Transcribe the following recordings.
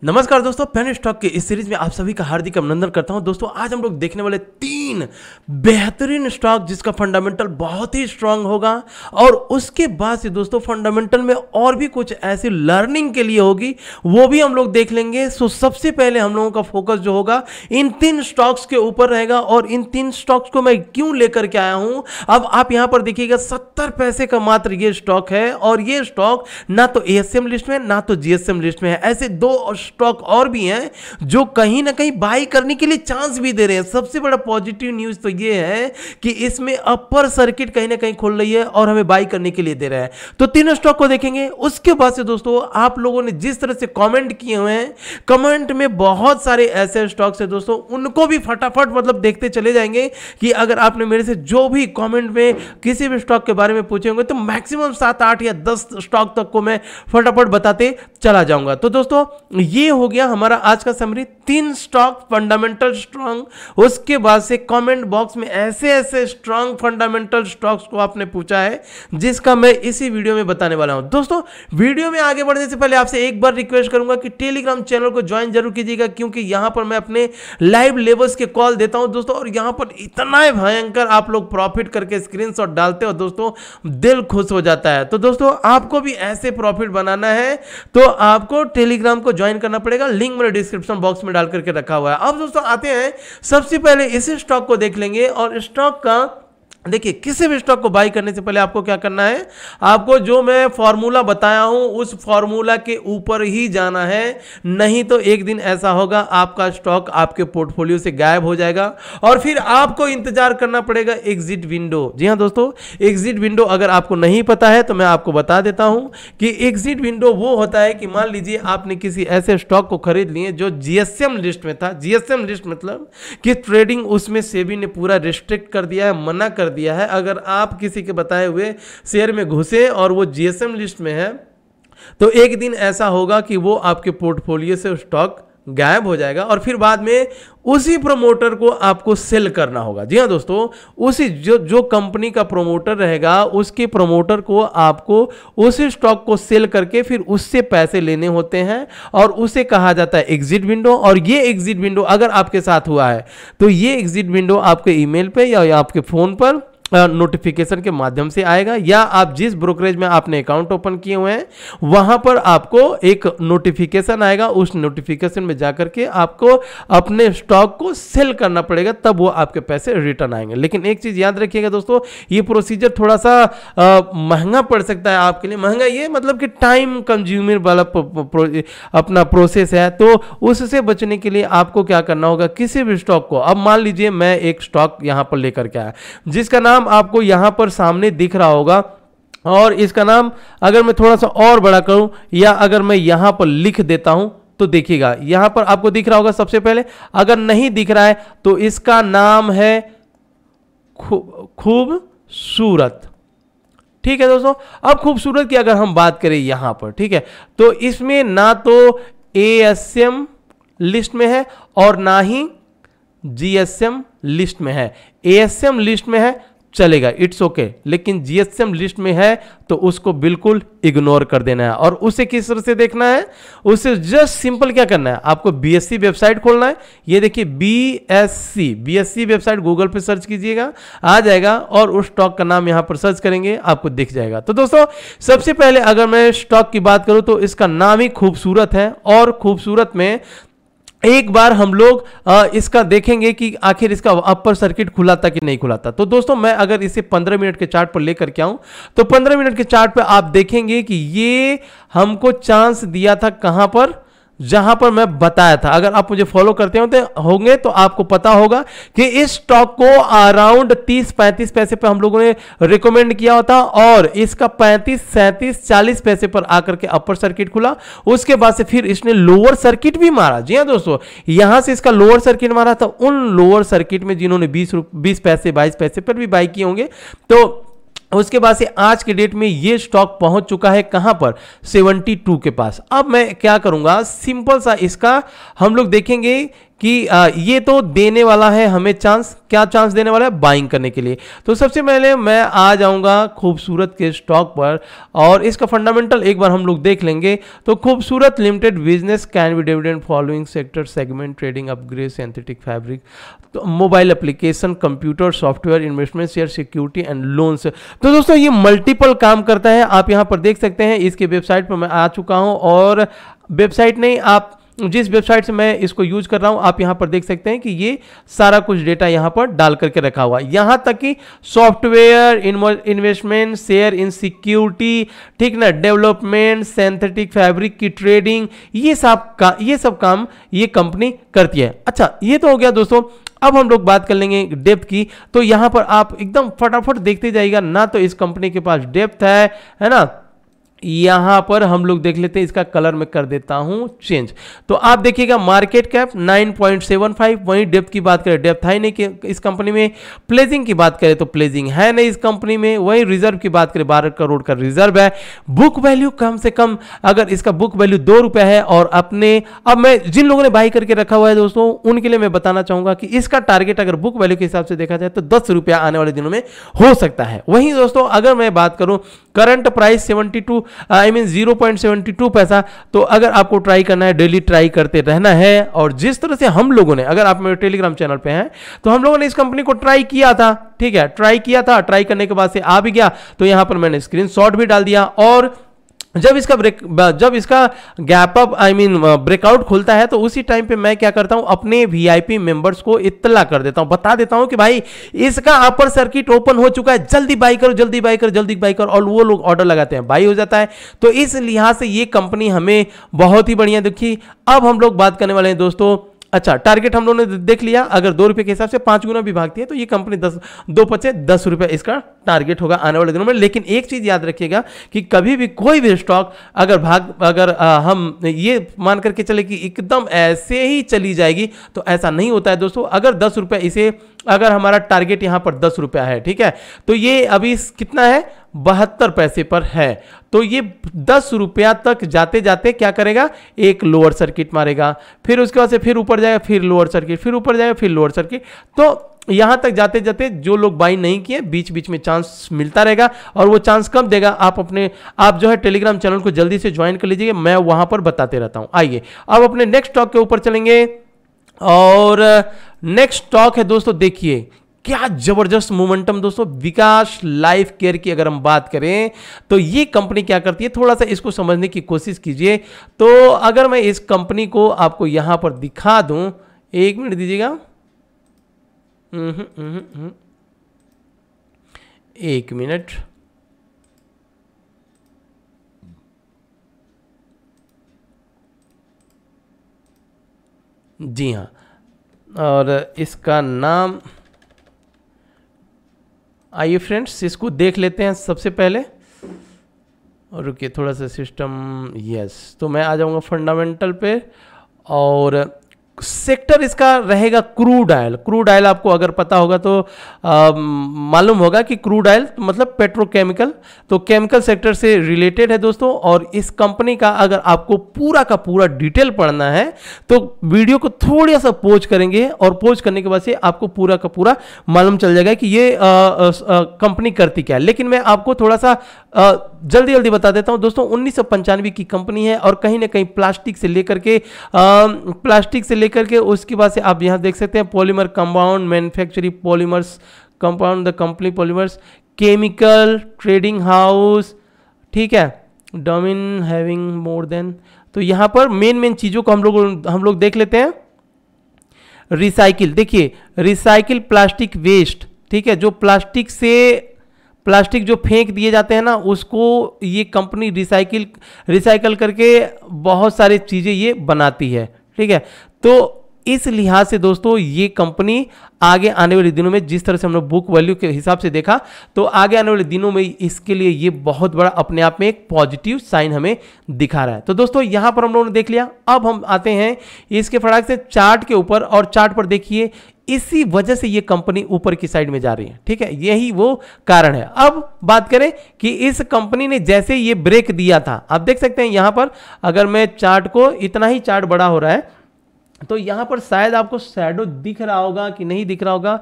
नमस्कार दोस्तों, penny stock के इस सीरीज में आप सभी का हार्दिक अभिनंदन करता हूं। दोस्तों आज हम लोग देखने वाले 3 बेहतरीन स्टॉक जिसका फंडामेंटल बहुत ही स्ट्रांग होगा और उसके बाद से दोस्तों फंडामेंटल में और भी कुछ ऐसी लर्निंग के लिए होगी, वो भी हम लोग देख लेंगे। सो सबसे पहले हम लोगों का फोकस जो होगा इन 3 स्टॉक्स के ऊपर रहेगा और इन 3 स्टॉक्स को मैं क्यों लेकर के आया हूं। अब आप यहां पर देखिएगा 70 पैसे का मात्र ये स्टॉक है और ये स्टॉक ना तो एएसएम लिस्ट में ना तो जीएसएम लिस्ट में है। ऐसे 2 स्टॉक और भी हैं जो कहीं ना कहीं बाई करने के लिए चांस भी दे रहे हैं। सबसे बड़ा पॉजिटिव न्यूज तो ये है कि इसमें अपर सर्किट कहीं ना कहीं खुल रही है और हमें बाई करने के लिए दे रहा है। तो 3 स्टॉक को देखेंगे। उसके बाद से दोस्तों आप लोगों ने जिस तरह से कमेंट किए हुए हैं, कमेंट में बहुत सारे ऐसे स्टॉक्स हैं दोस्तों, उनको भी फटाफट मतलब देखते चले जाएंगे कि अगर आपने मेरे से जो भी कमेंट में किसी भी स्टॉक के बारे में पूछे होंगे तो मैक्सिमम 7, 8 या 10 स्टॉक तक को मैं फटाफट बताते चला जाऊंगा। तो दोस्तों ये हो गया हमारा आज का समरी, 3 स्टॉक फंडामेंटल स्ट्रांग। उसके बाद से कमेंट बॉक्स में ऐसे ऐसे स्ट्रांग फंडामेंटल स्टॉक्स को आपने पूछा है जिसका मैं इसी वीडियो में बताने वाला हूं। दोस्तों वीडियो में आगे बढ़ने से पहले आपसे एक बार रिक्वेस्ट करूंगा कि टेलीग्राम चैनल को ज्वाइन जरूर कीजिएगा, क्योंकि यहां पर मैं अपने लाइव लेवल्स के कॉल देता हूं दोस्तों, और यहां पर इतना भयंकर आप लोग प्रॉफिट करके स्क्रीनशॉट डालते हो दोस्तों, दिल खुश हो जाता है। तो दोस्तों आपको भी ऐसे प्रॉफिट बनाना है तो आपको टेलीग्राम को ज्वाइन करना पड़ेगा, लिंक मैंने डिस्क्रिप्शन बॉक्स में डाल करके रखा हुआ है। अब दोस्तों आते हैं, सबसे पहले इस स्टॉक को देख लेंगे। और स्टॉक का देखिए, किसी भी स्टॉक को बाई करने से पहले आपको क्या करना है, आपको जो मैं फॉर्मूला बताया हूं उस फॉर्मूला के ऊपर ही जाना है, नहीं तो एक दिन ऐसा होगा आपका स्टॉक आपके पोर्टफोलियो से गायब हो जाएगा और फिर आपको इंतजार करना पड़ेगा एग्जिट विंडो। जी हां दोस्तों, एग्जिट विंडो अगर आपको नहीं पता है तो मैं आपको बता देता हूं कि एग्जिट विंडो वो होता है कि मान लीजिए आपने किसी ऐसे स्टॉक को खरीद लिए जो जीएसएम लिस्ट में था। जीएसएम लिस्ट मतलब कि ट्रेडिंग उसमें सेबी ने पूरा रिस्ट्रिक्ट कर दिया है, मना कर दिया है। अगर आप किसी के बताए हुए शेयर में घुसे और वो जीएसएम लिस्ट में है तो एक दिन ऐसा होगा कि वो आपके पोर्टफोलियो से स्टॉक गायब हो जाएगा और फिर बाद में उसी प्रमोटर को आपको सेल करना होगा। जी हां दोस्तों, उसी जो कंपनी का प्रमोटर रहेगा उसके प्रमोटर को आपको उसी स्टॉक को सेल करके फिर उससे पैसे लेने होते हैं और उसे कहा जाता है एग्जिट विंडो। और ये एग्जिट विंडो अगर आपके साथ हुआ है तो ये एग्जिट विंडो आपके ईमेल पे या आपके फोन पर नोटिफिकेशन के माध्यम से आएगा, या आप जिस ब्रोकरेज में आपने अकाउंट ओपन किए हुए हैं वहां पर आपको एक नोटिफिकेशन आएगा। उस नोटिफिकेशन में जाकर के आपको अपने स्टॉक को सेल करना पड़ेगा, तब वो आपके पैसे रिटर्न आएंगे। लेकिन एक चीज याद रखिएगा दोस्तों, ये प्रोसीजर थोड़ा सा महंगा पड़ सकता है आपके लिए। महंगा ये मतलब कि टाइम कंज्यूमर वाला अपना प्रोसेस है, तो उससे बचने के लिए आपको क्या करना होगा, किसी भी स्टॉक को, अब मान लीजिए मैं एक स्टॉक यहां पर लेकर के आया जिसका नाम आपको यहां पर सामने दिख रहा होगा, और इसका नाम अगर मैं थोड़ा सा और बड़ा करूं या अगर मैं यहां पर लिख देता हूं तो देखिएगा यहां पर आपको दिख रहा होगा। सबसे पहले अगर नहीं दिख रहा है तो इसका नाम है खूबसूरत। ठीक है दोस्तों, अब खूबसूरत की अगर हम बात करें यहां पर, ठीक है, तो इसमें ना तो एएसएम लिस्ट में है और ना ही जीएसएम लिस्ट में है। एएसएम लिस्ट में है चलेगा, इट्स ओके, लेकिन जीएसएम लिस्ट में है तो उसको बिल्कुल इग्नोर कर देना है। और उसे किस तरह से देखना है, उसे जस्ट सिंपल क्या करना है, आपको बीएससी वेबसाइट खोलना है। ये देखिए बीएससी वेबसाइट गूगल पे सर्च कीजिएगा, आ जाएगा और उस स्टॉक का नाम यहां पर सर्च करेंगे आपको दिख जाएगा। तो दोस्तों सबसे पहले अगर मैं स्टॉक की बात करूं तो इसका नाम ही खूबसूरत है, और खूबसूरत में एक बार हम लोग इसका देखेंगे कि आखिर इसका अपर सर्किट खुला था कि नहीं खुला था। तो दोस्तों मैं अगर इसे 15 मिनट के चार्ट पर लेकर के आऊं तो 15 मिनट के चार्ट पर आप देखेंगे कि ये हमको चांस दिया था कहां पर, जहां पर मैं बताया था। अगर आप मुझे फॉलो करते होंगे तो आपको पता होगा कि इस स्टॉक को अराउंड 30-35 पैसे पे हम लोगों ने रिकमेंड किया होता और इसका 35-37-40 पैसे पर आकर के अपर सर्किट खुला। उसके बाद से फिर इसने लोअर सर्किट भी मारा। जी हां दोस्तों, यहां से इसका लोअर सर्किट मारा था। उन लोअर सर्किट में जिन्होंने 20 पैसे 22 पैसे पर भी बाई किए होंगे, तो उसके बाद से आज के डेट में ये स्टॉक पहुंच चुका है कहां पर, 72 के पास। अब मैं क्या करूंगा, सिंपल सा इसका हम लोग देखेंगे कि ये तो देने वाला है हमें चांस, क्या चांस देने वाला है, बाइंग करने के लिए। तो सबसे पहले मैं आ जाऊंगा खूबसूरत के स्टॉक पर और इसका फंडामेंटल एक बार हम लोग देख लेंगे। तो Khoobsurat limited business can be dividend following sector segment trading upgrade synthetic fabric, तो mobile application, computer software, investment, share, security and loans. तो दोस्तों ये मल्टीपल काम करता है, आप यहां पर देख सकते हैं। इसके वेबसाइट पर मैं आ चुका हूं और वेबसाइट नहीं, आप जिस वेबसाइट से मैं इसको यूज कर रहा हूं आप यहां पर देख सकते हैं कि ये सारा कुछ डेटा यहां पर डाल करके रखा हुआ है, यहां तक कि software, investment, share in security, ठीक ना, डेवलपमेंट, सिंथेटिक फैब्रिक की ट्रेडिंग, ये सब काम ये कंपनी करती है। अच्छा, ये तो हो गया दोस्तों। अब हम लोग बात कर लेंगे डेप्थ की। तो यहां पर आप एकदम फटाफट देखते जाइएगा ना, तो इस कंपनी के पास डेप्थ है ना। यहां पर हम लोग देख लेते हैं, इसका कलर मैं कर देता हूं चेंज। तो आप देखिएगा मार्केट कैप 9.75, वहीं डेप्थ की बात करें डेप्थ है नहीं कि इस कंपनी में, प्लेजिंग की बात करें तो प्लेजिंग है नहीं इस कंपनी में, वहीं रिजर्व की बात करें 12 करोड़ का रिजर्व है। बुक वैल्यू कम से कम, अगर इसका बुक वैल्यू 2 रुपए है और अपने, अब मैं जिन लोगों ने बाई करके रखा हुआ है दोस्तों उनके लिए मैं बताना चाहूंगा कि इसका टारगेट अगर बुक वैल्यू के हिसाब से देखा जाए तो 10 रुपया आने वाले दिनों में हो सकता है। वहीं दोस्तों अगर मैं बात करूं करंट प्राइस 72 0.72 पैसा, तो अगर आपको ट्राई करना है, डेली ट्राई करते रहना है। और जिस तरह से हम लोगों ने, अगर आप मेरे टेलीग्राम चैनल पे हैं तो हम लोगों ने इस कंपनी को ट्राई किया था, ठीक है, ट्राई किया था, ट्राई करने के बाद से आ भी गया। तो यहां पर मैंने स्क्रीनशॉट भी डाल दिया और जब इसका गैप अप ब्रेकआउट खुलता है तो उसी टाइम पे मैं क्या करता हूं, अपने वीआईपी मेंबर्स को इत्तला कर देता हूं, बता देता हूं कि भाई इसका अपर सर्किट ओपन हो चुका है, जल्दी बाई करो, जल्दी बाई करो, जल्दी बाई करो, और वो लोग ऑर्डर लगाते हैं, बाई हो जाता है। तो इस लिहाज से ये कंपनी हमें बहुत ही बढ़िया दिखी। अब हम लोग बात करने वाले हैं दोस्तों, अच्छा टारगेट हम लोगों ने देख लिया, अगर 2 रुपए के हिसाब से 5 गुना भी भागती है तो ये कंपनी 10 रुपए इसका टारगेट होगा आने वाले दिनों में। लेकिन एक चीज याद रखिएगा कि कभी भी कोई भी स्टॉक अगर हम ये मान करके चले कि एकदम ऐसे ही चली जाएगी तो ऐसा नहीं होता है दोस्तों। अगर 10 रुपए इसे, अगर हमारा टारगेट यहां पर 10 रुपया है, ठीक है, तो ये अभी कितना है, 72 पैसे पर है। तो ये 10 रुपया तक जाते जाते क्या करेगा, एक लोअर सर्किट मारेगा, फिर उसके बाद से फिर ऊपर जाएगा, फिर लोअर सर्किट, फिर ऊपर जाएगा, फिर लोअर सर्किट। तो यहां तक जाते जाते जो लोग बाई नहीं किए, बीच बीच में चांस मिलता रहेगा। और वो चांस कब देगा, आप जो है टेलीग्राम चैनल को जल्दी से ज्वाइन कर लीजिए, मैं वहां पर बताते रहता हूं। आइए अब अपने नेक्स्ट स्टॉक के ऊपर चलेंगे और नेक्स्ट स्टॉक है दोस्तों, देखिए क्या जबरदस्त मोमेंटम दोस्तों, विकास लाइफ केयर की अगर हम बात करें तो ये कंपनी क्या करती है, थोड़ा सा इसको समझने की कोशिश कीजिए। तो अगर मैं इस कंपनी को आपको यहां पर दिखा दूं, 1 मिनट दीजिएगा, 1 मिनट, जी हाँ, और इसका नाम, आइए फ्रेंड्स इसको देख लेते हैं सबसे पहले। और रुकिए थोड़ा सा सिस्टम, यस, तो मैं आ जाऊंगा फंडामेंटल पे और सेक्टर इसका रहेगा क्रूड ऑयल। क्रूड ऑयल आपको अगर पता होगा तो मालूम होगा कि क्रूड ऑयल मतलब पेट्रोकेमिकल, तो केमिकल सेक्टर से रिलेटेड है दोस्तों। और इस कंपनी का अगर आपको पूरा का पूरा डिटेल पढ़ना है तो वीडियो को थोड़ा सा पॉज करेंगे और पॉज करने के बाद से आपको पूरा का पूरा मालूम चल जाएगा कि ये कंपनी करती क्या है। लेकिन मैं आपको थोड़ा सा जल्दी जल्दी बता देता हूं दोस्तों, 1995 की कंपनी है और कहीं ना कहीं प्लास्टिक से लेकर के उसके बाद से आप यहां देख सकते हैं polymer compound manufacturing, polymers compound, the company polymers, chemical trading house, ठीक है, डोमेन हैविंग मोर देन। तो यहां पर मेन चीजों को हम लोग देख लेते हैं। रिसाइकिल, देखिए रिसाइकिल प्लास्टिक वेस्ट, ठीक है, जो प्लास्टिक जो फेंक दिए जाते हैं ना, उसको ये कंपनी रिसाइकल करके बहुत सारी चीजें ये बनाती है, ठीक है। तो इस लिहाज से दोस्तों ये कंपनी आगे आने वाले दिनों में, जिस तरह से हम लोग बुक वैल्यू के हिसाब से देखा, तो आगे आने वाले दिनों में इसके लिए ये बहुत बड़ा अपने आप में एक पॉजिटिव साइन हमें दिखा रहा है। तो दोस्तों यहां पर हम लोगों ने देख लिया। अब हम आते हैं इसके फटाक से चार्ट के ऊपर, और चार्ट पर देखिए इसी वजह से ये कंपनी ऊपर की साइड में जा रही है, ठीक है, यही वो कारण है। अब बात करें कि इस कंपनी ने जैसे ये ब्रेक दिया था, आप देख सकते हैं यहां पर, अगर मैं चार्ट को, इतना ही चार्ट बड़ा हो रहा है, तो यहाँ पर शायद आपको शैडो दिख रहा होगा कि नहीं दिख रहा होगा,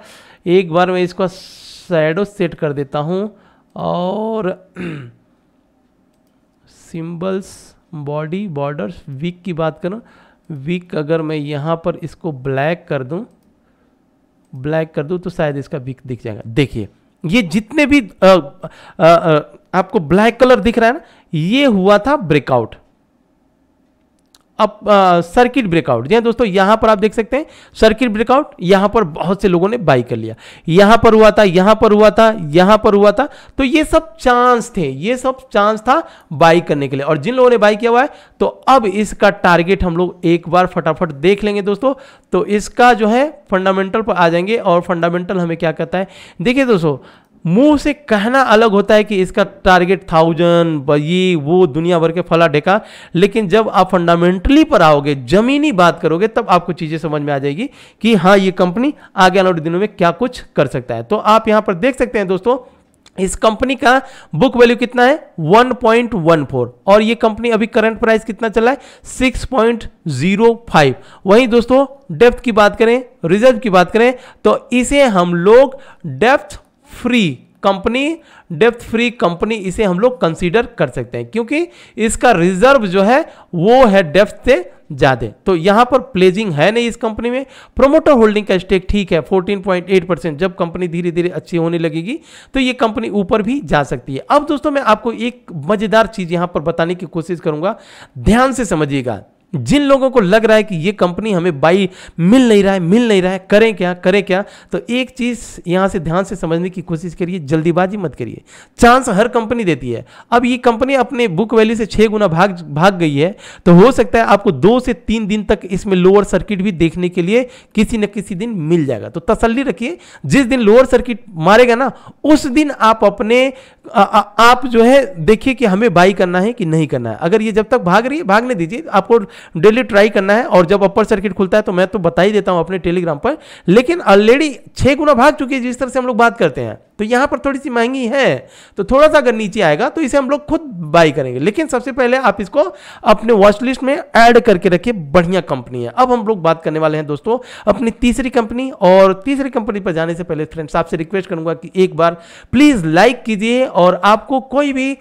एक बार मैं इसको शैडो सेट कर देता हूँ और सिंबल्स, बॉडी, बॉर्डर्स, वीक की बात करूँ, वीक अगर मैं यहाँ पर इसको ब्लैक कर दूँ तो शायद इसका वीक दिख जाएगा। देखिए ये जितने भी आपको ब्लैक कलर दिख रहा है ना, ये हुआ था ब्रेकआउट, अब सर्किट ब्रेकआउट। जी दोस्तों, यहां पर आप देख सकते हैं सर्किट ब्रेकआउट, यहां पर बहुत से लोगों ने बाई कर लिया, यहां पर हुआ था, यहां पर हुआ था, यहां पर हुआ था, तो ये सब चांस थे, ये सब चांस था बाई करने के लिए। और जिन लोगों ने बाई किया हुआ है तो अब इसका टारगेट हम लोग एक बार फटाफट देख लेंगे दोस्तों। तो इसका जो है फंडामेंटल पर आ जाएंगे और फंडामेंटल हमें क्या कहता है, देखिए दोस्तों, मुंह से कहना अलग होता है कि इसका टारगेट 1000 ये वो दुनिया भर के फला ढेका, लेकिन जब आप फंडामेंटली पर आओगे, जमीनी बात करोगे, तब आपको चीजें समझ में आ जाएगी कि हाँ ये कंपनी आगे आने वाले दिनों में क्या कुछ कर सकता है। तो आप यहां पर देख सकते हैं दोस्तों, इस कंपनी का बुक वैल्यू कितना है 1.14 और ये कंपनी अभी करंट प्राइस कितना चला है 6.05। वहीं दोस्तों डेप्थ की बात करें, रिजर्व की बात करें, तो इसे हम लोग डेप्थ फ्री कंपनी इसे हम लोग कंसीडर कर सकते हैं, क्योंकि इसका रिजर्व जो है वो है डेप्थ से ज्यादा। तो यहां पर प्लेजिंग है नहीं इस कंपनी में। प्रोमोटर होल्डिंग का स्टेक ठीक है 14.8%। जब कंपनी धीरे धीरे अच्छी होने लगेगी तो ये कंपनी ऊपर भी जा सकती है। अब दोस्तों मैं आपको एक मजेदार चीज यहां पर बताने की कोशिश करूंगा, ध्यान से समझिएगा। जिन लोगों को लग रहा है कि ये कंपनी हमें बाई मिल नहीं रहा है, करें क्या, तो एक चीज यहां से ध्यान से समझने की कोशिश करिए, जल्दीबाजी मत करिए। चांस हर कंपनी देती है। अब ये कंपनी अपने बुक वैल्यू से 6 गुना भाग गई है, तो हो सकता है आपको 2 से 3 दिन तक इसमें लोअर सर्किट भी देखने के लिए किसी न किसी दिन मिल जाएगा। तो तसल्ली रखिए, जिस दिन लोअर सर्किट मारेगा ना, उस दिन आप अपने आप जो है देखिए कि हमें बाई करना है कि नहीं करना है। अगर ये जब तक भाग रही है भागने दीजिए, आपको डेली ट्राई करना है। और जब अपर सर्किट खुलता है तो मैं तो बता ही देता हूं अपने टेलीग्राम पर, लेकिन ऑलरेडी 6 गुना भाग चुकी है जिस तरह से हम लोग बात करते हैं। तो यहां पर थोड़ी सी महंगी है, तो थोड़ा सा अगर नीचे आएगा तो इसे हम लोग खुद बाई करेंगे, लेकिन सबसे पहले आप इसको अपने वॉच लिस्ट में ऐड करके रखिए, बढ़िया कंपनी है। अब हम लोग बात करने वाले हैं दोस्तों अपनी तीसरी कंपनी, और तीसरी कंपनी पर जाने से पहले फ्रेंड्स आपसे रिक्वेस्ट करूंगा कि एक बार प्लीज लाइक कीजिए, और आपको कोई भी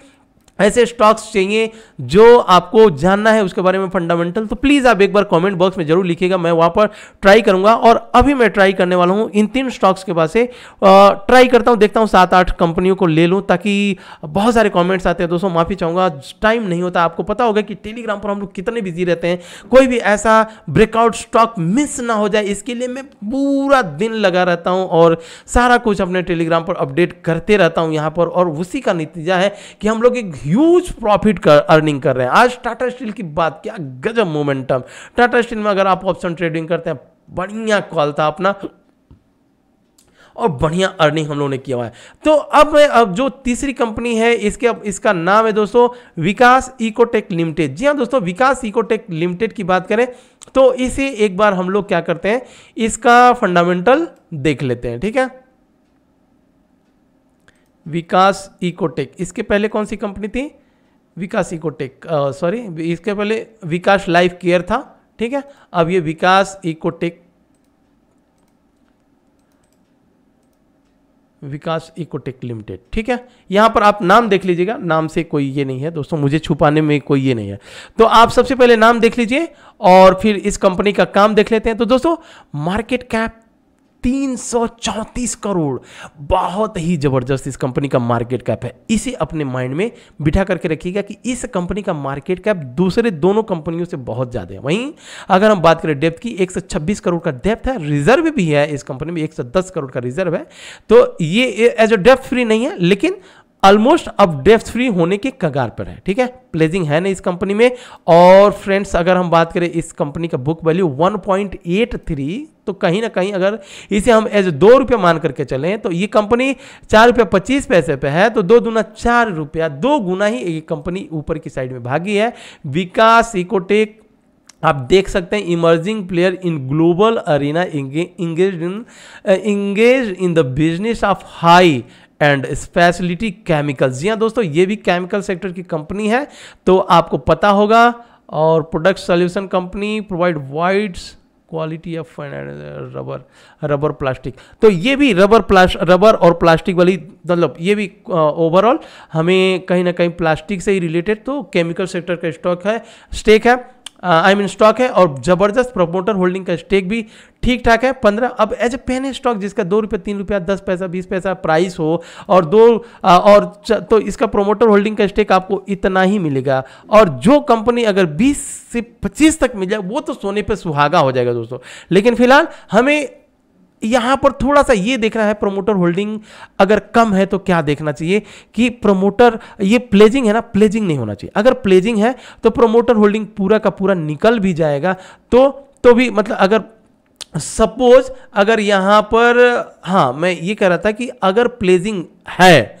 ऐसे स्टॉक्स चाहिए जो आपको जानना है उसके बारे में फंडामेंटल, तो प्लीज आप एक बार कमेंट बॉक्स में जरूर लिखिएगा, मैं वहां पर ट्राई करूंगा। और अभी मैं ट्राई करने वाला हूं इन 3 स्टॉक्स के बाद से ट्राई करता हूं, देखता हूं 7-8 कंपनियों को ले लूं, ताकि बहुत सारे कमेंट्स आते हैं दोस्तों, माफी चाहूंगा टाइम नहीं होता। आपको पता होगा कि टेलीग्राम पर हम लोग कितने बिजी रहते हैं, कोई भी ऐसा ब्रेकआउट स्टॉक मिस ना हो जाए इसके लिए मैं पूरा दिन लगा रहता हूं और सारा कुछ अपने टेलीग्राम पर अपडेट करते रहता हूं यहां पर, और उसी का नतीजा है कि हम लोग एक ह्यूज प्रॉफिट अर्निंग कर रहे हैं। आज टाटा स्टील की बात, क्या गजब मोमेंटम। टाटा स्टील में अगर आप ऑप्शन ट्रेडिंग करते हैं, बढ़िया कॉल था अपना और बढ़िया अर्निंग हम लोगों ने किया हुआ है। तो अब जो तीसरी कंपनी है इसका नाम है दोस्तों विकास इकोटेक लिमिटेड। जी हाँ दोस्तों, विकास इकोटेक लिमिटेड की बात करें तो इसे एक बार हम लोग क्या करते हैं, इसका फंडामेंटल देख लेते हैं, ठीक है। विकास इकोटेक, इसके पहले कौन सी कंपनी थी, विकास इकोटेक, सॉरी इसके पहले विकास लाइफ केयर था, ठीक है। अब ये विकास इकोटेक लिमिटेड, ठीक है। यहां पर आप नाम देख लीजिएगा, नाम से कोई ये नहीं है दोस्तों, मुझे छुपाने में कोई ये नहीं है। तो आप सबसे पहले नाम देख लीजिए और फिर इस कंपनी का काम देख लेते हैं। तो दोस्तों मार्केट कैप 334 करोड़, बहुत ही जबरदस्त इस कंपनी का मार्केट कैप है। इसे अपने माइंड में बिठा करके रखिएगा कि इस कंपनी का मार्केट कैप दूसरे दोनों कंपनियों से बहुत ज्यादा है। वहीं अगर हम बात करें डेप्थ की, 126 करोड़ का डेप्थ है, रिजर्व भी है इस कंपनी में 110 करोड़ का रिजर्व है। तो ये एज अ डेप्थ फ्री नहीं है, लेकिन ऑलमोस्ट अब डेप्थ फ्री होने के कगार पर है, ठीक है। प्लेजिंग है ना इस कंपनी में। और फ्रेंड्स अगर हम बात करें इस कंपनी का बुक वैल्यू 1.83, तो कहीं ना कहीं अगर इसे हम एज 2 रुपया मान करके चलें तो ये कंपनी 4 रुपया 25 पैसे पे है, तो 2 दूना 4 रुपया, 2 गुना ही ये कंपनी ऊपर की साइड में भागी है। विकास इकोटेक आप देख सकते हैं, emerging player in global arena, engage in the business of high end speciality chemicals. जी हाँ दोस्तों, ये भी केमिकल सेक्टर की कंपनी है, तो आपको पता होगा। और product solution company provide wides quality of rubber plastic, तो ये भी रबर और प्लास्टिक वाली, मतलब ये भी ओवरऑल हमें कहीं ना कहीं प्लास्टिक से ही रिलेटेड, तो केमिकल सेक्टर का स्टेक है स्टॉक है। और जबरदस्त प्रमोटर होल्डिंग का स्टेक भी ठीक ठाक है 15। अब एज ए पेन स्टॉक जिसका 2 रुपये 3 रुपया 10 पैसा 20 पैसा प्राइस हो और तो इसका प्रमोटर होल्डिंग का स्टेक आपको इतना ही मिलेगा। और जो कंपनी अगर 20 से 25 तक मिल जाए वो तो सोने पे सुहागा हो जाएगा दोस्तों। लेकिन फिलहाल हमें यहां पर थोड़ा सा ये देखना है, प्रमोटर होल्डिंग अगर कम है तो क्या देखना चाहिए कि प्रमोटर, ये प्लेजिंग है ना, प्लेजिंग नहीं होना चाहिए। अगर प्लेजिंग है तो प्रमोटर होल्डिंग पूरा का पूरा निकल भी जाएगा तो भी मतलब अगर सपोज अगर यहां पर, हाँ मैं ये कह रहा था कि अगर प्लेजिंग है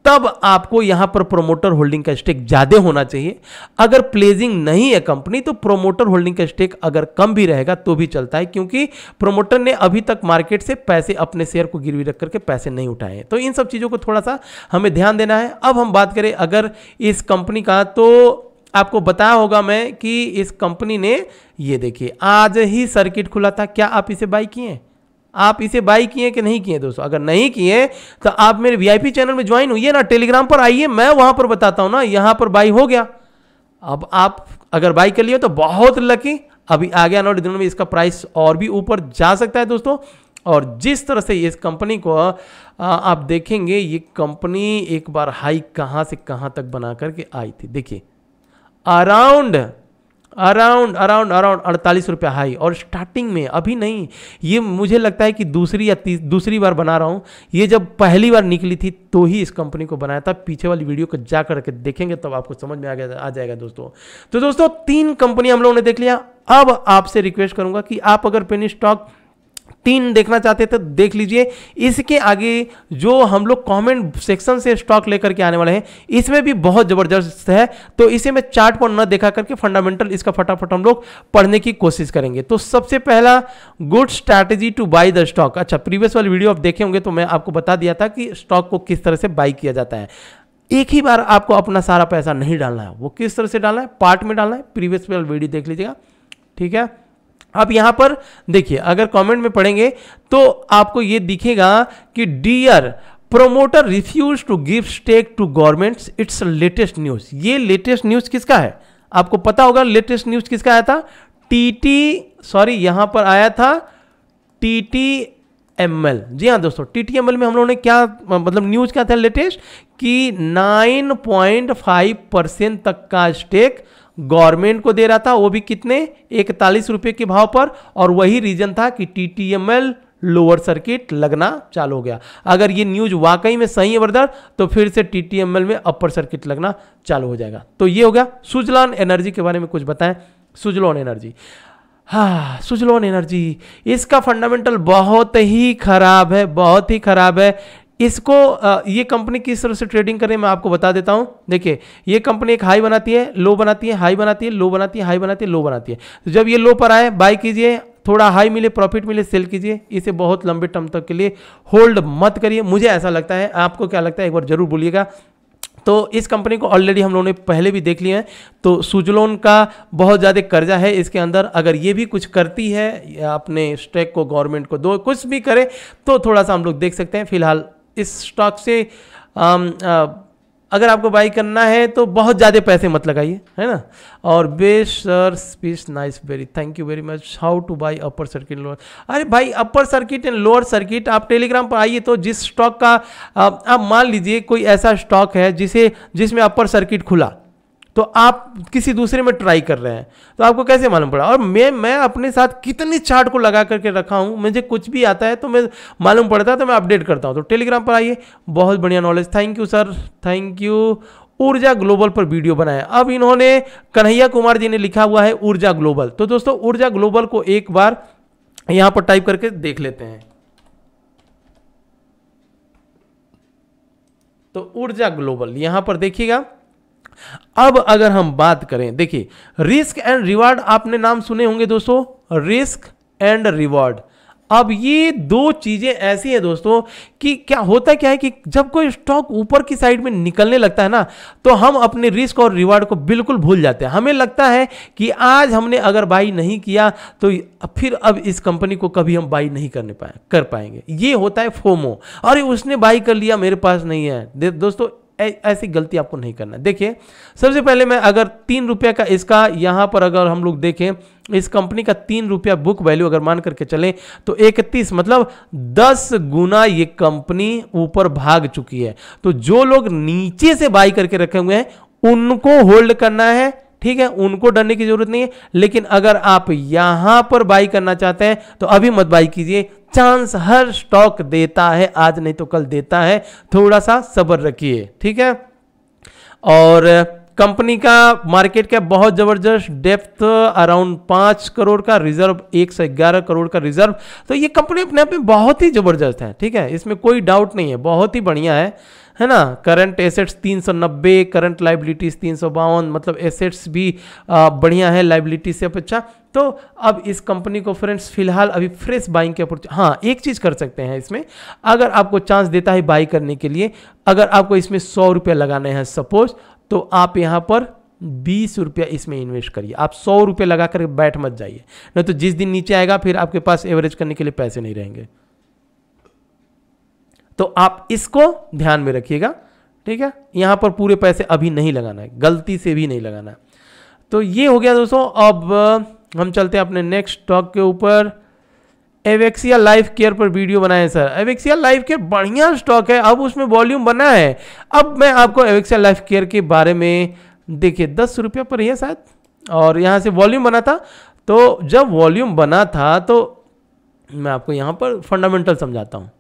तब आपको यहां पर प्रोमोटर होल्डिंग का स्टेक ज्यादा होना चाहिए। अगर प्लेजिंग नहीं है कंपनी तो प्रोमोटर होल्डिंग का स्टेक अगर कम भी रहेगा तो भी चलता है, क्योंकि प्रोमोटर ने अभी तक मार्केट से पैसे, अपने शेयर को गिरवी रख करके पैसे नहीं उठाए हैं। तो इन सब चीजों को थोड़ा सा हमें ध्यान देना है। अब हम बात करें अगर इस कंपनी का, तो आपको बताया होगा मैं कि इस कंपनी ने, ये देखिए आज ही सर्किट खुला था, क्या आप इसे बाई किए? आप इसे बाई किए कि नहीं किए दोस्तों? अगर नहीं किए तो आप मेरे वीआईपी चैनल में ज्वाइन होइए ना, टेलीग्राम पर आइए, मैं वहां पर बताता हूं ना। यहां पर बाई हो गया, अब आप अगर बाई कर लिए तो बहुत लकी, अभी आगे आने वाले दिनों में इसका प्राइस और भी ऊपर जा सकता है दोस्तों। और जिस तरह से इस कंपनी को आप देखेंगे, ये कंपनी एक बार हाई कहां से कहां तक बना करके आई थी, देखिए अराउंड 48 रुपये हाई, और स्टार्टिंग में, अभी नहीं, ये मुझे लगता है कि दूसरी बार बना रहा हूँ। ये जब पहली बार निकली थी तो ही इस कंपनी को बनाया था। पीछे वाली वीडियो को जा करके देखेंगे तब आपको समझ में आ जाएगा दोस्तों। तो दोस्तों 3 कंपनी हम लोगों ने देख लिया। अब आपसे रिक्वेस्ट करूंगा कि आप अगर पेनी स्टॉक 3 देखना चाहते थे देख लीजिए। इसके आगे जो हम लोग कमेंट सेक्शन से स्टॉक लेकर के आने वाले हैं, इसमें भी बहुत जबरदस्त है, तो इसे मैं चार्ट पर न देखा करके फंडामेंटल इसका फटाफट हम लोग पढ़ने की कोशिश करेंगे। तो सबसे पहला, good strategy two by the stock. अच्छा, प्रीवियस वाली वीडियो आप देखे होंगे तो मैं आपको बता दिया था कि स्टॉक को किस तरह से बाई किया जाता है। एक ही बार आपको अपना सारा पैसा नहीं डालना है, वो किस तरह से डालना है, पार्ट में डालना है। प्रीवियस वाली वीडियो देख लीजिएगा, ठीक है। अब यहां पर देखिए, अगर कमेंट में पढ़ेंगे तो आपको यह दिखेगा कि dear promoter refuse to give stake to governments, it's latest news. ये लेटेस्ट न्यूज किसका है आपको पता होगा। लेटेस्ट न्यूज किसका आया था? यहां पर आया था TTML। जी हाँ दोस्तों, TTML में हम लोगों ने क्या मतलब न्यूज क्या था लेटेस्ट, कि 9.5% तक का स्टेक गवर्नमेंट को दे रहा था, वो भी कितने, 41 रुपए के भाव पर। और वही रीजन था कि TTML लोअर सर्किट लगना चालू हो गया। अगर ये न्यूज वाकई में सही है ब्रदर, तो फिर से TTML में अपर सर्किट लगना चालू हो जाएगा। तो ये हो गया। सुजलॉन एनर्जी के बारे में कुछ बताएं। सुजलॉन एनर्जी, हाँ सुजलॉन एनर्जी, इसका फंडामेंटल बहुत ही खराब है, बहुत ही खराब है। इसको ये कंपनी किस तरह से ट्रेडिंग करें मैं आपको बता देता हूं। देखिए, ये कंपनी एक हाई बनाती है, लो बनाती है, हाई बनाती है, लो बनाती है, हाई बनाती है, लो बनाती है। तो जब ये लो पर आए बाय कीजिए, थोड़ा हाई मिले प्रॉफिट मिले सेल कीजिए। इसे बहुत लंबे टर्म तक के लिए होल्ड मत करिए, मुझे ऐसा लगता है। आपको क्या लगता है एक बार जरूर बोलिएगा। तो इस कंपनी को ऑलरेडी हम लोगों ने पहले भी देख लिया है। तो सुजलॉन का बहुत ज़्यादा कर्जा है इसके अंदर। अगर ये भी कुछ करती है या अपने स्टेक को गवर्नमेंट को दो, कुछ भी करे तो थोड़ा सा हम लोग देख सकते हैं। फिलहाल इस स्टॉक से अगर आपको बाई करना है तो बहुत ज़्यादा पैसे मत लगाइए, है ना। और best sir speech nice, very thank you very much. How two by upper circuit lower, अरे भाई upper circuit and lower circuit आप टेलीग्राम पर आइए। तो जिस स्टॉक का आप मान लीजिए कोई ऐसा स्टॉक है जिसमें अपर सर्किट खुला, तो आप किसी दूसरे में ट्राई कर रहे हैं तो आपको कैसे मालूम पड़ा। और मैं अपने साथ कितनी चार्ट को लगा करके रखा हूं, मुझे कुछ भी आता है तो मैं मालूम पड़ता है तो मैं अपडेट करता हूं। तो टेलीग्राम पर आइए, बहुत बढ़िया knowledge. Thank you sir, thank you. ऊर्जा ग्लोबल पर वीडियो बनाया, अब इन्होंने कन्हैया कुमार जी ने लिखा हुआ है ऊर्जा ग्लोबल। तो दोस्तों ऊर्जा ग्लोबल को एक बार यहां पर टाइप करके देख लेते हैं। तो ऊर्जा ग्लोबल यहां पर देखिएगा। अब अगर हम बात करें, देखिए रिस्क एंड रिवार्ड, आपने नाम सुने होंगे दोस्तों, रिस्क एंड रिवार्ड। अब ये दो चीजें ऐसी है दोस्तों कि क्या है कि जब कोई स्टॉक ऊपर की साइड में निकलने लगता है ना, तो हम अपने रिस्क और रिवार्ड को बिल्कुल भूल जाते हैं। हमें लगता है कि आज हमने अगर बाई नहीं किया तो फिर अब इस कंपनी को कभी हम बाई नहीं कर पाएंगे। ये होता है फोमो। अरे उसने बाई कर लिया, मेरे पास नहीं है। दोस्तों ऐसी गलती आपको नहीं करना। देखिए सबसे पहले मैं अगर 3 रुपये का इसका यहां पर अगर हम लोग देखें, इस कंपनी का 3 रुपया बुक वैल्यू अगर मान करके चलें तो 31 मतलब 10 गुना ये कंपनी ऊपर भाग चुकी है। तो जो लोग नीचे से बाई करके रखे हुए हैं उनको होल्ड करना है, ठीक है, उनको डरने की जरूरत नहीं है। लेकिन अगर आप यहां पर बाई करना चाहते हैं तो अभी मत बाई कीजिए। चांस हर स्टॉक देता है, आज नहीं तो कल देता है, थोड़ा सा सब्र रखिए, ठीक है। और कंपनी का मार्केट कैप बहुत जबरदस्त, डेप्थ अराउंड 5 करोड़ का, रिजर्व 111 करोड़ का रिजर्व। तो ये कंपनी अपने आप में बहुत ही जबरदस्त है, ठीक है, इसमें कोई डाउट नहीं है, बहुत ही बढ़िया है ना। करंट एसेट्स 390, करंट लाइबिलिटीज 352, मतलब एसेट्स भी बढ़िया है लाइबिलिटी से अपेक्षा। तो अब इस कंपनी को फ्रेंड्स फिलहाल अभी फ्रेश बाइंग के अपॉर्चुनिटी, हाँ एक चीज कर सकते हैं इसमें, अगर आपको चांस देता है बाई करने के लिए, अगर आपको इसमें 100 रुपये लगाने हैं सपोज, तो आप यहां पर 20 रुपया इसमें इन्वेस्ट करिए। आप 100 रुपये लगा कर बैठ मत जाइए, नहीं तो जिस दिन नीचे आएगा फिर आपके पास एवरेज करने के लिए पैसे नहीं रहेंगे। तो आप इसको ध्यान में रखिएगा, ठीक है। यहां पर पूरे पैसे अभी नहीं लगाना है, गलती से भी नहीं लगाना है। तो ये हो गया दोस्तों। अब हम चलते हैं अपने नेक्स्ट स्टॉक के ऊपर। एवेक्सिया लाइफ केयर पर वीडियो बनाए सर। एवेक्सिया लाइफ केयर बढ़िया स्टॉक है, अब उसमें वॉल्यूम बना है। अब मैं आपको एवेक्सिया लाइफ केयर के बारे में, देखिए 10 रुपये पर ही है शायद, और यहाँ से वॉल्यूम बना था। तो जब वॉल्यूम बना था तो मैं आपको यहाँ पर फंडामेंटल समझाता हूँ।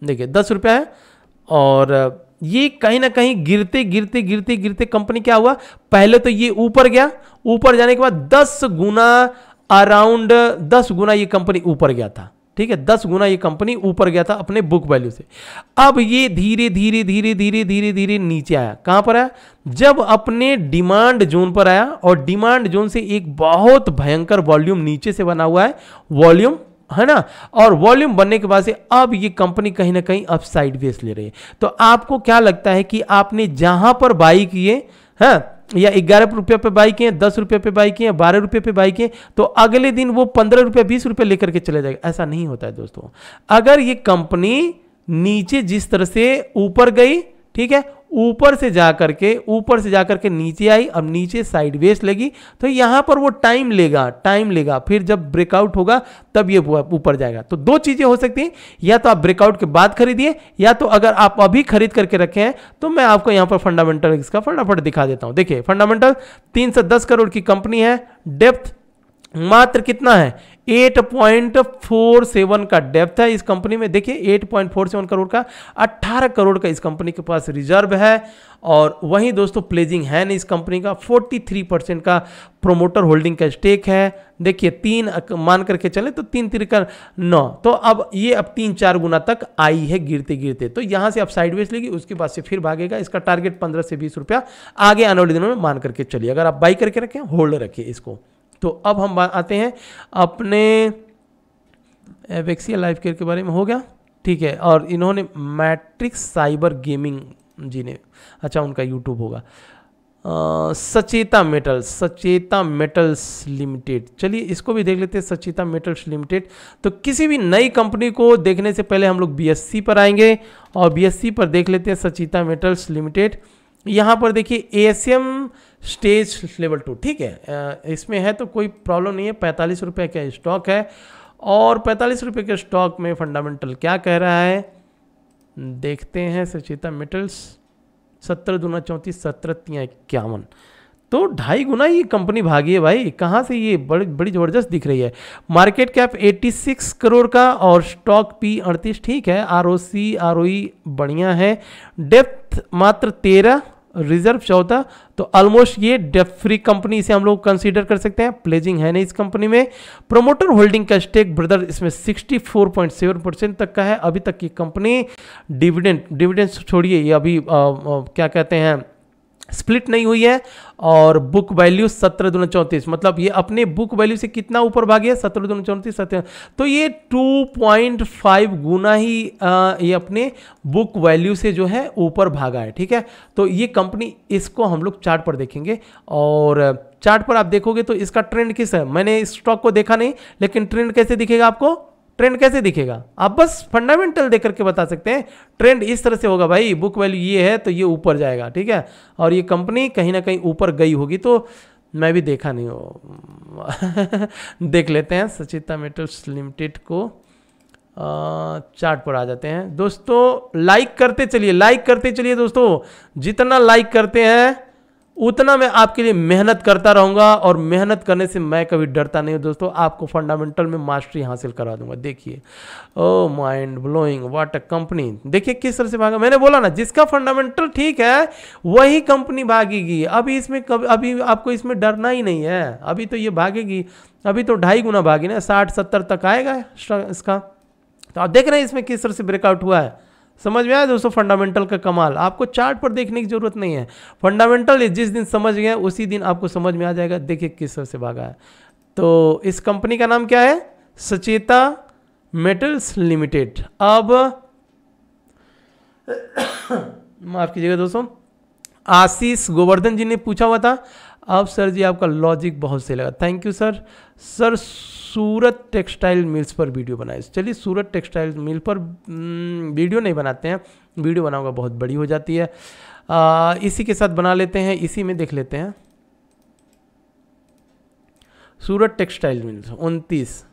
देखिए 10 रुपया है, और ये कहीं ना कहीं गिरते गिरते गिरते गिरते कंपनी क्या हुआ, पहले तो ये ऊपर गया, ऊपर जाने के बाद 10 गुना, अराउंड 10 गुना ये कंपनी ऊपर गया था, ठीक है, 10 गुना ये कंपनी ऊपर गया था अपने बुक वैल्यू से। अब ये धीरे धीरे धीरे धीरे धीरे धीरे नीचे आया। कहां पर आया, जब अपने डिमांड जोन पर आया, और डिमांड जोन से एक बहुत भयंकर वॉल्यूम नीचे से बना हुआ है, वॉल्यूम है ना, और वॉल्यूम बनने के बाद से अब ये कंपनी कहीं ना कहीं अब साइडवेज ले रही है। तो आपको क्या लगता है कि आपने जहां पर बाई किए, हाँ, या 11 रुपये पे बाई किए, 10 रुपये पे बाई किए, 12 रुपये पे बाई किए, तो अगले दिन वो 15 रुपये 20 रुपये लेकर के चले जाएगा, ऐसा नहीं होता है दोस्तों। अगर ये कंपनी नीचे जिस तरह से ऊपर गई, ठीक है, ऊपर से जाकर के नीचे आई, अब नीचे साइडवेज लगी, तो यहां पर वो टाइम लेगा, फिर जब ब्रेकआउट होगा तब ये ऊपर जाएगा। तो दो चीजें हो सकती हैं, या तो आप ब्रेकआउट के बाद खरीदिए, या तो अगर आप अभी खरीद करके रखे हैं तो मैं आपको यहां पर फंडामेंटल इसका फटाफट दिखा देता हूं। देखिए फंडामेंटल 310 करोड़ की कंपनी है, डेप्थ मात्र कितना है, 8.47 का डेप्थ है इस कंपनी में। देखिए 8.47 करोड़ का, 18 करोड़ का इस कंपनी के पास रिजर्व है, और वहीं दोस्तों प्लेजिंग है नहीं इस कंपनी का, 43% का प्रोमोटर होल्डिंग का स्टेक है। देखिए 3 मान करके चले तो 3 3 9, तो अब ये अब 3-4 गुना तक आई है गिरते गिरते। तो यहां से अब साइडवेज लेगी, उसके बाद से फिर भागेगा। इसका टारगेट 15 से 20 रुपया आगे आने वाले दिनों में मान करके चलिए। अगर आप बाई करके रखें, होल्ड रखिए इसको। तो अब हम आते हैं अपने एवेक्सिया लाइफ केयर के बारे में, हो गया, ठीक है। और इन्होंने मैट्रिक्स साइबर गेमिंग जी ने, अच्छा उनका यूट्यूब होगा, सचेता मेटल्स लिमिटेड, चलिए इसको भी देख लेते हैं, सचेता मेटल्स लिमिटेड। तो किसी भी नई कंपनी को देखने से पहले हम लोग BSC पर आएंगे, और BSC पर देख लेते हैं सचेता मेटल्स लिमिटेड। यहाँ पर देखिए ASM स्टेज लेवल 2, ठीक है, इसमें है तो कोई प्रॉब्लम नहीं है। 45 रुपये का स्टॉक है, और 45 रुपये के स्टॉक में फंडामेंटल क्या कह रहा है, देखते हैं। सचेता मेटल्स 17 दूना 34, 17 तिया 51, तो 2.5 गुना ये कंपनी भागी है भाई। कहाँ से ये बड़ी ज़बरदस्त दिख रही है। मार्केट कैप 86 करोड़ का, और स्टॉक P 38, ठीक है, ROC ROE बढ़िया है, डेप्थ मात्र 13, रिजर्व 14, तो ऑलमोस्ट ये डेप्थ फ्री कंपनी इसे हम लोग कंसीडर कर सकते हैं। प्लेजिंग है नहीं इस कंपनी में। प्रोमोटर होल्डिंग का स्टेक ब्रदर इसमें 64.7% तक का है। अभी तक की कंपनी डिविडेंड छोड़िए, ये अभी क्या कहते हैं, स्प्लिट नहीं हुई है। और बुक वैल्यू 17 दूना 34, मतलब ये अपने बुक वैल्यू से कितना ऊपर भागी है, 17 दूना 34 17, तो ये 2.5 गुना ही ये अपने बुक वैल्यू से जो है ऊपर भागा है। ठीक है, तो ये कंपनी, इसको हम लोग चार्ट पर देखेंगे और चार्ट पर आप देखोगे तो इसका ट्रेंड किस है, मैंने इस स्टॉक को देखा नहीं, लेकिन ट्रेंड कैसे दिखेगा आपको, ट्रेंड कैसे दिखेगा, आप बस फंडामेंटल देख करके बता सकते हैं। ट्रेंड इस तरह से होगा भाई, बुक वैल्यू ये है तो ये ऊपर जाएगा। ठीक है, और ये कंपनी कहीं ना कहीं ऊपर गई होगी, तो मैं भी देखा नहीं हो देख लेते हैं सचेता मेटल्स लिमिटेड को। चार्ट पर आ जाते हैं दोस्तों, लाइक करते चलिए, लाइक करते चलिए दोस्तों, जितना लाइक करते हैं उतना मैं आपके लिए मेहनत करता रहूंगा, और मेहनत करने से मैं कभी डरता नहीं हूं दोस्तों, आपको फंडामेंटल में मास्टरी हासिल करा दूंगा। देखिए, oh mind blowing, what a company, देखिए किस तरह से भागा। मैंने बोला ना, जिसका फंडामेंटल ठीक है वही कंपनी भागेगी। अभी इसमें अभी आपको इसमें डरना ही नहीं है, अभी तो ये भागेगी, अभी तो 2.5 गुना भागी ना, 60-70 तक आएगा इसका। तो आप देख रहे हैं इसमें किस तरह से ब्रेकआउट हुआ है। समझ में आया दोस्तों फंडामेंटल का कमाल, आपको चार्ट पर देखने की जरूरत नहीं है, फंडामेंटल जिस दिन समझ गए उसी दिन आपको समझ में आ जाएगा। देखिए किस तरह से भागा है। तो इस कंपनी का नाम क्या है, सचेता मेटल्स लिमिटेड। अब माफ कीजिएगा दोस्तों, आशीष गोवर्धन जी ने पूछा हुआ था। अब सर जी आपका लॉजिक बहुत सही लगा, thank you sir. Sir Surat textile mills पर वीडियो बनाए, चलिए सूरत टेक्सटाइल मिल पर वीडियो नहीं बनाते हैं, वीडियो बनाऊंगा बहुत बड़ी हो जाती है, इसी के साथ बना लेते हैं, इसी में देख लेते हैं। सूरत टेक्सटाइल मिल्स 29।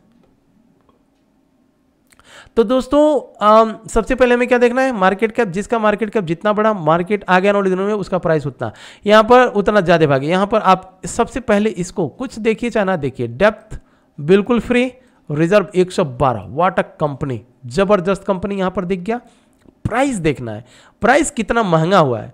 तो दोस्तों सबसे पहले हमें क्या देखना है, मार्केट कैप, जिसका मार्केट कैप जितना बड़ा, मार्केट आगे आने वाले दिनों में उसका प्राइस उतना, यहाँ पर उतना ज़्यादा भागे। यहाँ पर आप सबसे पहले इसको कुछ देखिए चाहे ना देखिए, डेप्थ बिल्कुल free, reserve 112, what a company, जबरदस्त कंपनी यहाँ पर दिख गया। प्राइस देखना है, प्राइस कितना महंगा हुआ है,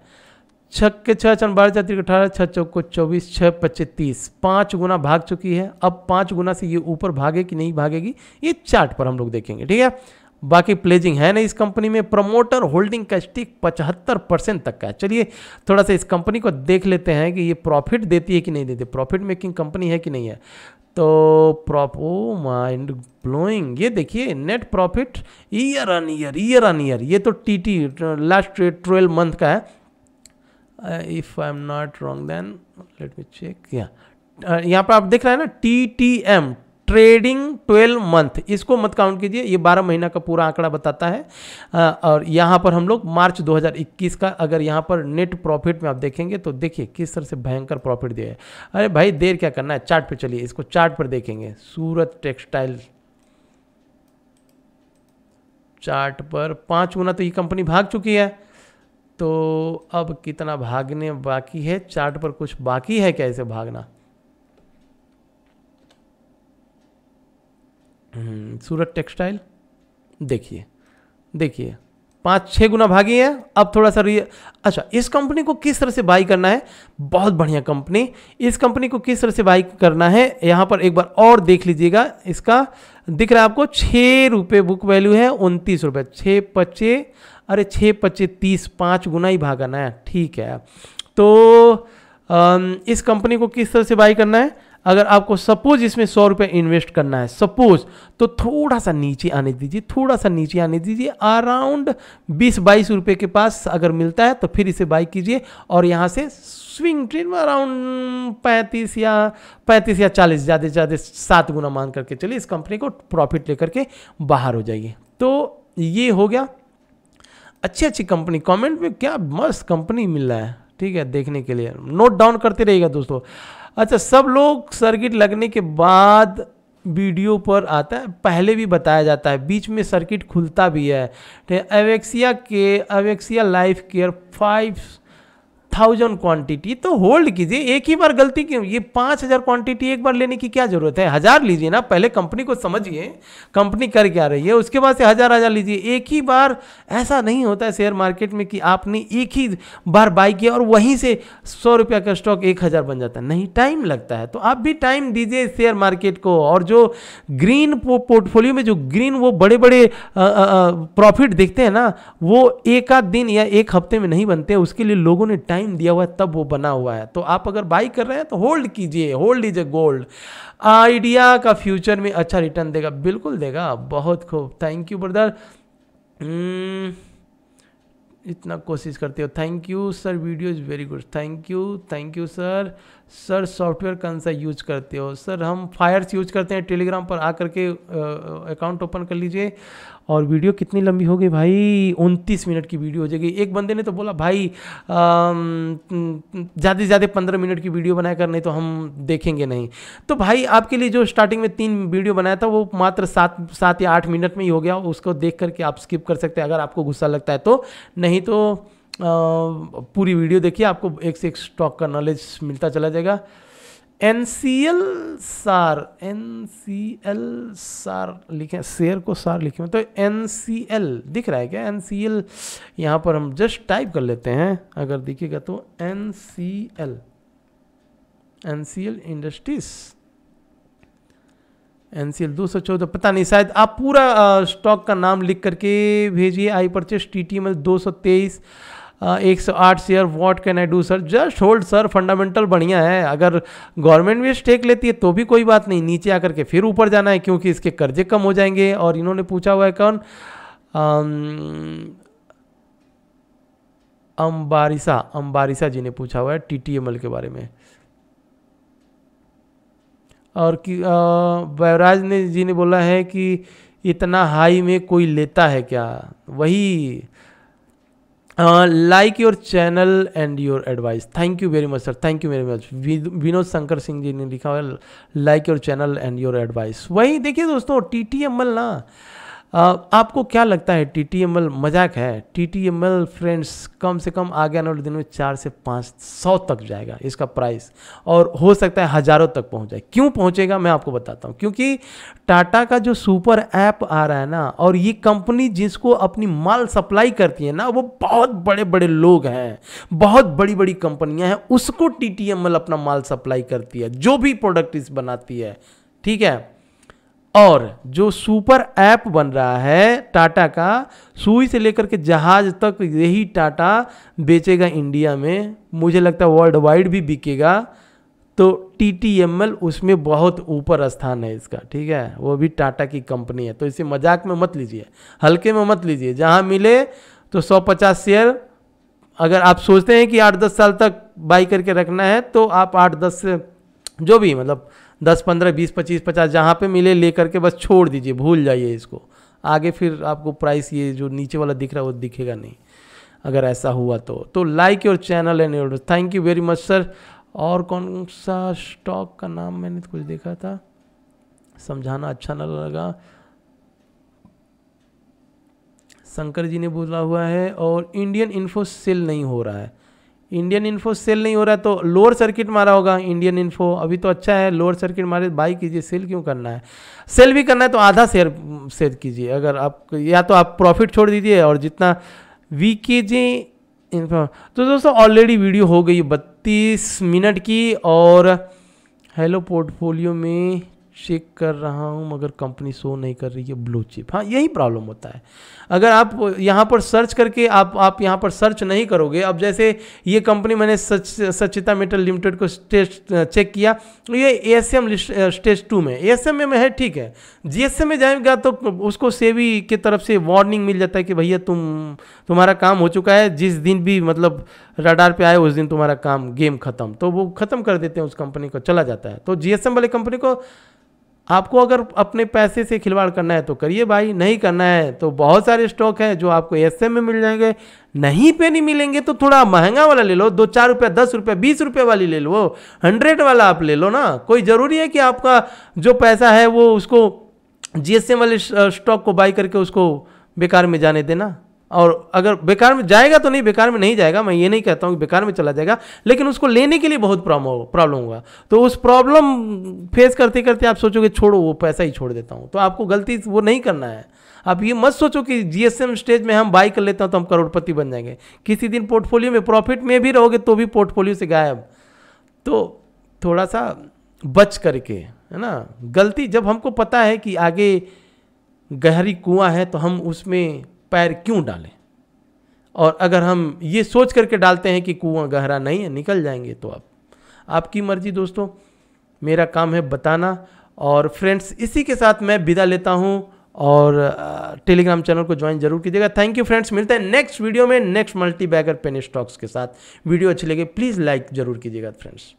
6 के 6 4 12 4 18 6 चौको 24 6 25 30, 5 गुना भाग चुकी है। अब 5 गुना से ये ऊपर भागे कि नहीं भागेगी, ये चार्ट पर हम लोग देखेंगे। ठीक है, बाकी प्लेजिंग है नहीं इस कंपनी में, प्रमोटर होल्डिंग का स्टिक 75% तक का है। चलिए थोड़ा सा इस कंपनी को देख लेते हैं कि ये प्रॉफिट देती है कि नहीं देती, प्रॉफिट मेकिंग कंपनी है कि नहीं है। तो ओ माइंड ब्लोइंग, ये देखिए net profit year on year, ये तो टीटी लास्ट 12 मंथ का है, if I am not wrong then let me check. यहाँ पर आप देख रहे हैं ना TTM, ट्रेडिंग 12 मंथ, इसको मत काउंट कीजिए, ये 12 महीना का पूरा आंकड़ा बताता है। और यहाँ पर हम लोग मार्च 2021 का, अगर यहाँ पर नेट प्रॉफिट में आप देखेंगे तो देखिए किस तरह से भयंकर प्रॉफिट दिया है। अरे भाई देर क्या करना है, चार्ट पे चलिए, इसको चार्ट पर देखेंगे। सूरत टेक्सटाइल चार्ट पर 5 गुना तो ये कंपनी भाग चुकी है, तो अब कितना भागने बाकी है, चार्ट पर कुछ बाकी है क्या इसे भागना। सूरत टेक्सटाइल देखिए 5-6 गुना भागी है। अब थोड़ा सा अच्छा, इस कंपनी को किस तरह से बाई करना है, बहुत बढ़िया कंपनी, इस कंपनी को किस तरह से बाई करना है, यहाँ पर एक बार और देख लीजिएगा। इसका दिख रहा है आपको 6 रुपये बुक वैल्यू है, 29 रुपये, 6 × 30, 5 गुना ही भागना है। ठीक है, तो इस कंपनी को किस तरह से बाई करना है, अगर आपको सपोज इसमें 100 रुपये इन्वेस्ट करना है सपोज, तो थोड़ा सा नीचे आने दीजिए, अराउंड 20-22 रुपये के पास अगर मिलता है तो फिर इसे बाई कीजिए, और यहाँ से स्विंग ट्रेड में अराउंड 35 या 40, ज़्यादा से ज़्यादा 7 गुना मान करके चलिए, इस कंपनी को प्रॉफिट लेकर के बाहर हो जाइए। तो ये हो गया अच्छी कंपनी, कमेंट में क्या मस्त कंपनी मिल रहा है। ठीक है, देखने के लिए नोट डाउन करते रहिएगा दोस्तों। अच्छा, सब लोग सर्किट लगने के बाद वीडियो पर आता है, पहले भी बताया जाता है, बीच में सर्किट खुलता भी है। एवेक्सिया लाइफ केयर 5000 क्वांटिटी, तो होल्ड कीजिए, एक ही बार गलती क्यों, ये 5000 क्वांटिटी एक बार लेने की क्या जरूरत है, 1000 लीजिए ना, पहले कंपनी को समझिए कंपनी कर क्या रही है, उसके बाद से 1000 लीजिए। एक ही बार ऐसा नहीं होता है शेयर मार्केट में कि आपने एक ही बार बाई किया और वहीं से 100 रुपया का स्टॉक 1000 बन जाता है, नहीं, टाइम लगता है। तो आप भी टाइम दीजिए शेयर मार्केट को, और जो ग्रीन पोर्टफोलियो में जो ग्रीन वो बड़े बड़े प्रॉफिट देखते हैं ना, वो एक आध दिन या एक हफ्ते में नहीं बनते, उसके लिए लोगों ने टाइम टाइम दिया हुआ है तब वो बना हुआ है। तो आप अगर बाई कर रहे हैं तो होल्ड कीजिए, hold is a gold. Idea का फ्यूचर में अच्छा रिटर्न देगा, बिल्कुल देगा। बहुत खूब, थैंक यू ब्रदर। इतना कोशिश करते हो, thank you sir, video is very good, thank you sir. Sir software कौन सा यूज करते हो? सर हम फायर्स यूज करते हैं, टेलीग्राम पर आकर के अकाउंट ओपन कर लीजिए। और वीडियो कितनी लंबी हो गई भाई? 29 मिनट की वीडियो हो जाएगी। एक बंदे ने तो बोला भाई ज़्यादा से ज़्यादा 15 मिनट की वीडियो बनाया कर, नहीं तो हम देखेंगे नहीं। तो भाई आपके लिए जो स्टार्टिंग में 3 वीडियो बनाया था वो मात्र 7 या 8 मिनट में ही हो गया। उसको देख करके आप स्किप कर सकते हैं अगर आपको गुस्सा लगता है तो, नहीं तो पूरी वीडियो देखिए, आपको एक से एक स्टॉक का नॉलेज मिलता चला जाएगा। NCL सार लिखे, शेयर को सार लिखे, तो NCL दिख रहा है क्या? NCL यहाँ पर हम जस्ट टाइप कर लेते हैं, अगर दिखेगा तो NCL इंडस्ट्रीज, NCL 214, पता नहीं, शायद आप पूरा स्टॉक का नाम लिख करके भेजिए। I purchase TTML 223 108 share, what can I do sir? Just hold sir, fundamental बढ़िया है। अगर गवर्नमेंट भी स्टेक लेती है तो भी कोई बात नहीं, नीचे आकर के फिर ऊपर जाना है क्योंकि इसके कर्जे कम हो जाएंगे। और इन्होंने पूछा हुआ है कौन? अंबारिसा जी ने पूछा हुआ है TTML के बारे में। और कि बैराज ने जी ने बोला है कि इतना हाई में कोई लेता है क्या? वही like your channel and your advice, thank you very much sir, thank you very much. Vinod Shankar Singh ji ने लिखा हुआ है like your channel and your advice. वही देखिए दोस्तों, TTML ना, आपको क्या लगता है TTML मजाक है? TTML फ्रेंड्स कम से कम आगे आने वाले दिन में 400 से 500 तक जाएगा इसका प्राइस, और हो सकता है हज़ारों तक पहुंच जाए। क्यों पहुंचेगा मैं आपको बताता हूं, क्योंकि टाटा का जो सुपर ऐप आ रहा है ना, और ये कंपनी जिसको अपनी माल सप्लाई करती है ना, वो बहुत बड़े बड़े लोग हैं, बहुत बड़ी बड़ी कंपनियां हैं, उसको TTML अपना माल सप्लाई करती है, जो भी प्रोडक्ट इस बनाती है, ठीक है। और जो सुपर ऐप बन रहा है टाटा का, सुई से लेकर के जहाज तक यही टाटा बेचेगा इंडिया में, मुझे लगता है वर्ल्ड वाइड भी बिकेगा। तो TTML उसमें बहुत ऊपर स्थान है इसका, ठीक है। वो भी टाटा की कंपनी है, तो इसे मजाक में मत लीजिए, हल्के में मत लीजिए। जहां मिले तो 150 शेयर, अगर आप सोचते हैं कि 8-10 साल तक बाई करके रखना है तो आप 8-10 से जो भी, मतलब 10, 15, 20, 25, 50 जहाँ पे मिले ले करके बस छोड़ दीजिए, भूल जाइए इसको। आगे फिर आपको प्राइस ये जो नीचे वाला दिख रहा है वो दिखेगा नहीं, अगर ऐसा हुआ तो like your channel and your, thank you very much sir. और कौन सा स्टॉक का नाम मैंने तो कुछ देखा था, समझाना अच्छा न लगा। शंकर जी ने बोला हुआ है, और इंडियन इन्फो सेल नहीं हो रहा है। इंडियन इन्फो सेल नहीं हो रहा है तो लोअर सर्किट मारा होगा इंडियन इन्फो, अभी तो अच्छा है, लोअर सर्किट मारे बाई कीजिए। सेल क्यों करना है? सेल भी करना है तो आधा शेयर सेल कीजिए। अगर आप, या तो आप प्रॉफिट छोड़ दीजिए, और जितना VKJ इन्फो। तो दोस्तों ऑलरेडी वीडियो हो गई 32 मिनट की, और हेलो पोर्टफोलियो में चेक कर रहा हूँ मगर कंपनी शो नहीं कर रही है, ब्लू चिप। हाँ, यही प्रॉब्लम होता है। अगर आप यहाँ पर सर्च करके आप यहाँ पर सर्च नहीं करोगे, अब जैसे ये कंपनी मैंने सचिता मेटल लिमिटेड को चेक किया, तो ये ASM स्टेज 2 में, ASM में है, ठीक है। GSM में जाएगा तो उसको सेबी की तरफ से वार्निंग मिल जाता है कि भैया तुम्हारा काम हो चुका है, जिस दिन भी मतलब रडार पे आए उस दिन तुम्हारा काम गेम खत्म, तो वो खत्म कर देते हैं, उस कंपनी को चला जाता है। तो GSM वाले कंपनी को, आपको अगर अपने पैसे से खिलवाड़ करना है तो करिए भाई, नहीं करना है तो बहुत सारे स्टॉक हैं जो आपको ASM में मिल जाएंगे। नहीं पे नहीं मिलेंगे तो थोड़ा महंगा वाला ले लो, 2-4 रुपये, 10 रुपये, 20 रुपये वाली ले लो, 100 वाला आप ले लो ना। कोई ज़रूरी है कि आपका जो पैसा है वो उसको GSM वाले स्टॉक को बाई करके उसको बेकार में जाने देना। और अगर बेकार में जाएगा तो नहीं, बेकार में नहीं जाएगा, मैं ये नहीं कहता हूँ कि बेकार में चला जाएगा, लेकिन उसको लेने के लिए बहुत प्रॉब्लम होगा। तो उस प्रॉब्लम फेस करते करते आप सोचोगे छोड़ो, वो पैसा ही छोड़ देता हूँ, तो आपको गलती वो नहीं करना है। आप ये मत सोचो कि GSM स्टेज में हम बाई कर लेते हैं तो हम करोड़पति बन जाएंगे। किसी दिन पोर्टफोलियो में प्रॉफिट में भी रहोगे तो भी पोर्टफोलियो से गायब। तो थोड़ा सा बच करके, है ना, गलती जब हमको पता है कि आगे गहरी कुआं है तो हम उसमें पैर क्यों डालें। और अगर हम ये सोच करके डालते हैं कि कुआं गहरा नहीं है, निकल जाएंगे, तो आपकी मर्जी दोस्तों, मेरा काम है बताना। और फ्रेंड्स, इसी के साथ मैं विदा लेता हूं, और टेलीग्राम चैनल को ज्वाइन जरूर कीजिएगा। थैंक यू फ्रेंड्स, मिलते हैं नेक्स्ट वीडियो में next multi bagger penny stocks के साथ। वीडियो अच्छी लगे प्लीज़ लाइक जरूर कीजिएगा फ्रेंड्स।